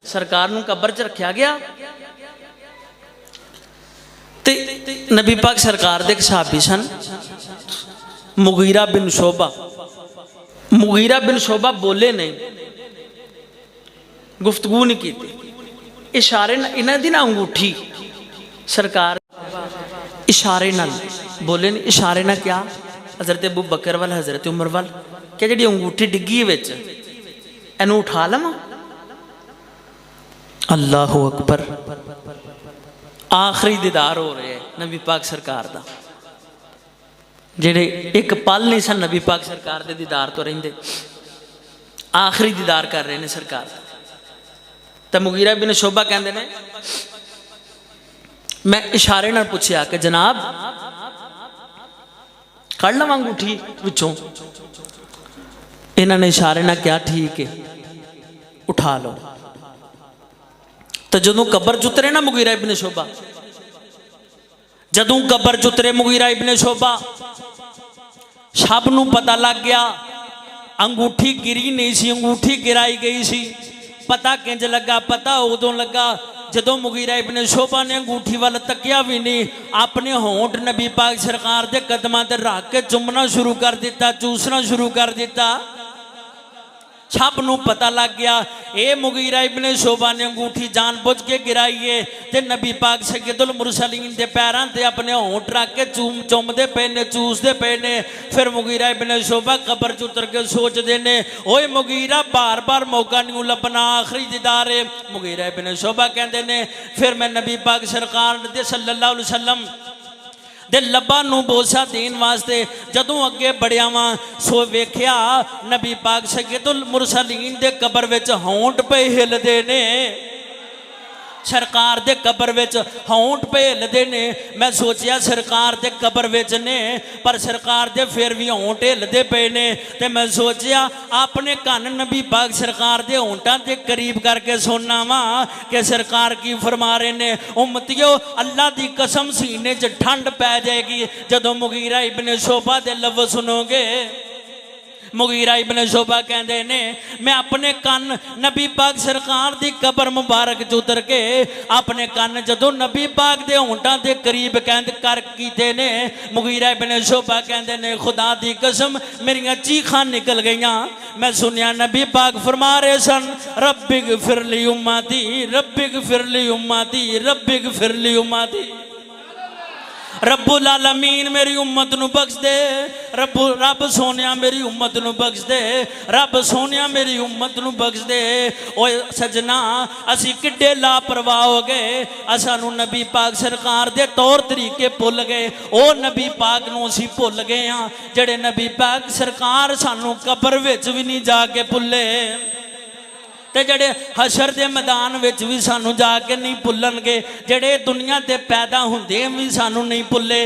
सरकार नूं कबर च रखा गया ते नबी पाक सरकार दे एक सहाबी सन मुगीरा बिन शोबा। मुगीरा बिन शोबा बोले नहीं, गुफ्तगू नहीं की, इशारे इन्हां दी ना अंगूठी सरकार इशारे नाल बोले नहीं। इशारे ना क्या हज़रत अबू बकर वाल हज़रत उमर वाल क्या जी अंगूठी डिग्गी विच इनू उठा लवां। अल्लाह अकबर। आखिरी दीदार हो रहे नबी पाक सरकार दा, जेड़े एक पल नहीं सन नबी पाक सरकार दे दीदार तो रहिंदे, आखिरी दीदार कर रहे हैं सरकार। तो मुगीरा बिन शोबा कहते हैं मैं इशारे नाल पूछया कि जनाब कढ़ लवां अंगूठी विचों। इन्होंने इशारे नाल क्या ठीक है उठा लो। तो जदों कबर चुतरे ना मुगीरा इब्न शोबा, जदों कबर चुतरे मुगीरा इब्न शोबा, सब नूं पता लग गया अंगूठी गिरी नहीं सी, अंगूठी गिराई गई सी। पता किंज लगा, पता उदों लगा जदों मुगीरा इब्न शोबा ने अंगूठी वाल तकिया भी नहीं, अपने होंठ नबी पाक सरकार दे कदमां ते रख के चुमना शुरू कर दिता, चूसना शुरू कर दिता। सब नूं पता लग गया ये मुगीरा इब्न शोबा ने अंगूठी जानबूझ के गिराई है ते नबी पाक सैयदुल मुरसलीन दे पैरां ते अपने होंठ रख के चुमदे पे ने, चूसदे पे ने। फिर मुगीरा इब्न शोबा कबर च उतर के सोचदे ने ओए मुगीरा बार बार मौका नहीं लभना, आखिरी दीदार है। मुगीरा इब्न शोबा कहंदे ने फिर मैं नबी पाक सरकार दे सल्लल्लाहु अलैहि वसल्लम दे लब्बां नूं बोसा देन वास्ते जदों अगे बढ़िया वां सो वेख्या नबी पाक सैयदुल मुरसलीन दे कबर विच होंठ पे हिलदे ने, सरकार दे कबर विच होंठ पे हिलदे ने। मैं सोचिया सरकार दे कबर विच ने पर सरकार दे फिर भी होंठ हिलदे पे ने। ते मैं सोचिया अपने कन नबी पाक सरकार दे होंठां दे करीब करके सुनना वा कि सरकार की फरमा रहे ने। उम्मतियो अल्लाह दी कसम सीने च ठंड पै जाएगी जदों मुगीरा इब्न शोबा दे लफ्ज़ सुनोगे। मुगीरा इब्न शोबा कहते ने मैं अपने कन नबी पाक सरकार दी कबर मुबारक च उतर के अपने कन जदों नबी पाक दे होंठां दे करीब कहते कर कीते ने। मुगीरा इब्न शोबा कहते ने खुदा दी कसम मेरियां चीखां निकल गईयां। मैं सुनिया नबी पाक फरमा रहे सन रब्बिग फिरली उम्मती, रब्बिग फिरली उम्मती, रब्बिग फिरली उम्मती। रब्बुल आलमीन मेरी उम्मत नूं बख्श दे, रब सोनिया मेरी उम्मत नूं बख्श दे, रब सोनिया मेरी उम्मत नूं बख्श दे। ओए सजना असी किड्डे लापरवाह हो गए, सानू नबी पाक सरकार दे तौर तरीके भुल गए। ओ नबी पाक नूं असी भुल गए हाँ जेड़े नबी पाक सरकार सानू कबर विच भी नहीं जाके भुले ते जड़े हशर दे मैदान विच भी सानू जाके नहीं भुलणगे, जड़े दुनिया ते पैदा हुंदे भी सानू नहीं भुले।